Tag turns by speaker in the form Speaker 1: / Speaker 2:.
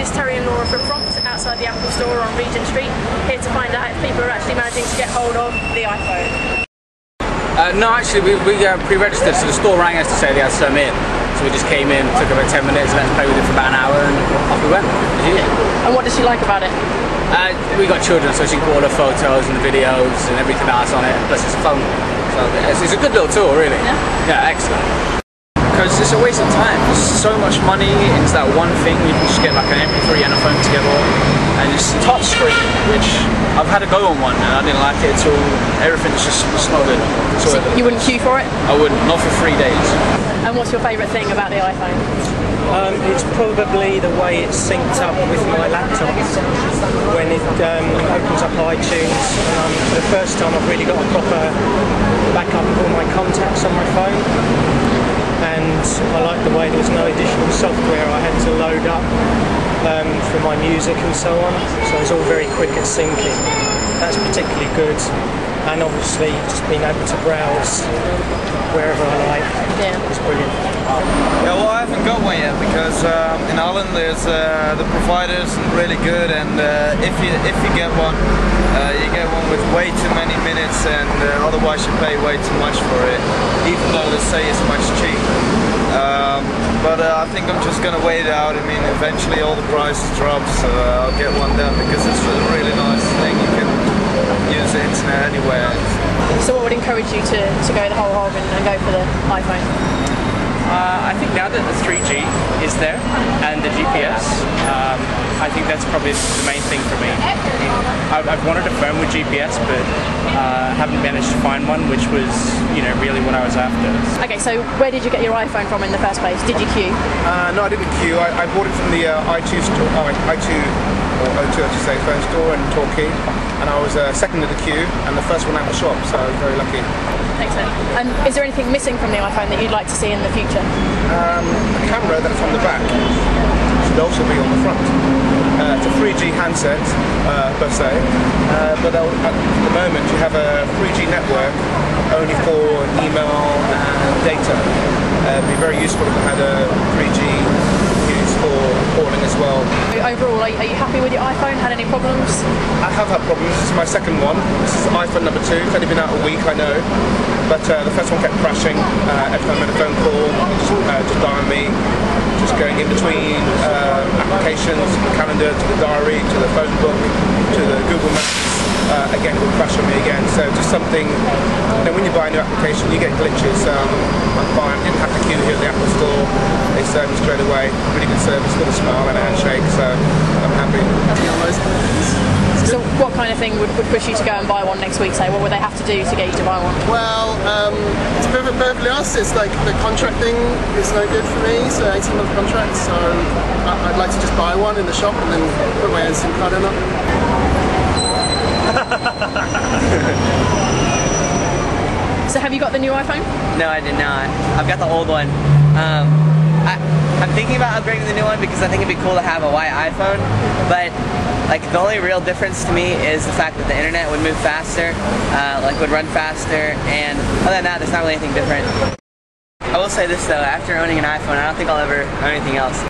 Speaker 1: is Terry and Laura from Prompt outside the Apple Store on Regent Street, here to find out if people are actually managing to get hold of the iPhone.
Speaker 2: No, actually, we pre-registered, so the store rang us to say they had some in. So we just came in, took about 10 minutes, let us play with it for about an hour, and off we went.
Speaker 1: And what does she like about it?
Speaker 2: We got children, so she can put all the photos and the videos and everything else on it, plus it's a phone. So it's a good little tool, really. Yeah, excellent.
Speaker 3: Because it's a waste of time. There's so much money into that one thing. You can just get like an MP3 and a phone together, and it's touch screen, which I've had a go on one and I didn't like it at all. Everything's just not good.
Speaker 1: So you wouldn't queue for it?
Speaker 3: I wouldn't, not for 3 days.
Speaker 1: And what's your favourite thing about the iPhone?
Speaker 4: It's probably the way it's synced up with my laptop. When it opens up iTunes, for the first time I've really got a proper backup of all my contacts on my phone. And I like the way there was no additional software I had to load up for my music and so on. So it's all very quick at syncing. That's particularly good. And obviously just being able to browse wherever I like is brilliant.
Speaker 5: Yeah, well, I haven't got one yet because in Ireland there's the providers really good, and if you get one, you get one with way too many minutes, and otherwise you pay way too much for it, even though they say it's much cheap. But I think I'm just gonna wait it out. I mean, eventually all the prices drop, so I'll get one then because it's a really nice thing. You can use the internet anywhere.
Speaker 1: So what would encourage you to go the whole hog and go for the iPhone?
Speaker 6: I think now that the 3G is there and the GPS, I think that's probably the main thing for me. I've wanted a phone with GPS, but haven't managed to find one, which was, really what I was after.
Speaker 1: Okay, so where did you get your iPhone from in the first place? Did you queue?
Speaker 7: No, I didn't queue. I bought it from the i2 store, i2 or O2, I should say, phone store in Torquay, and I was second in the queue and the first one out of the shop, so I was very lucky.
Speaker 1: Excellent. And is there anything missing from the iPhone that you'd like to see in the future?
Speaker 7: A camera that's on the back should also be on the front. It's a 3G handset per se, but at the moment you have a 3G network only for email and data. It'd be very useful if we had a 3G use for calling as well.
Speaker 1: Overall, are you happy with your iPhone? Had any problems?
Speaker 7: I have had problems. This is my second one. This is iPhone number 2. It's only been out a week, I know. But the first one kept crashing. Every time I made a phone call, just dial me. Just going in between applications, the calendar to the diary, to the phone book, to the Google Maps. Again, it will crash on me again. So just something, when you buy a new application, you get glitches. I'm fine. Didn't have to queue here at the Apple Store. They served me straight away. Really good service, with a smile and a handshake. So I'm happy.
Speaker 1: So what kind of thing would push you to go and buy one next week, say? What would they have to do to get you to buy one?
Speaker 8: Well, to be perfectly honest, it's like the contract thing is no good for me, so 18-month contract, so I'd like to just buy one in the shop and then put my own SIM card in it.
Speaker 1: So have you got the new iPhone?
Speaker 9: No, I did not. I've got the old one. I'm thinking about upgrading the new one because I think it'd be cool to have a white iPhone, but the only real difference to me is the fact that the internet would move faster, would run faster, and other than that, there's not really anything different. I will say this though, after owning an iPhone, I don't think I'll ever own anything else.